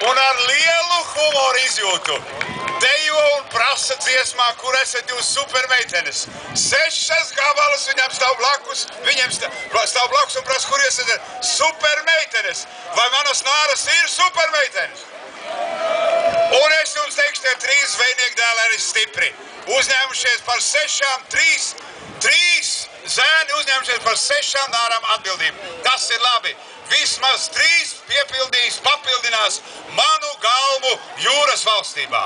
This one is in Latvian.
un ar lielu humoru izjūtu dejo un prasa dziesmā, kur esat jūs supermeitenes. 6 gabalus viņam stāv blakus, un prasa, kur esat supermeitenes. Vai manas nāras ir supermeitenes? Un es jums teikšu, tie 3 zvejnieku dēli ir stipri. Uzņēmušies par 6, 3 zēni uzņēmušies par 6 nārām atbildību. Tas ir labi. Vismaz 3 papildinās manu galvu jūras valstībā.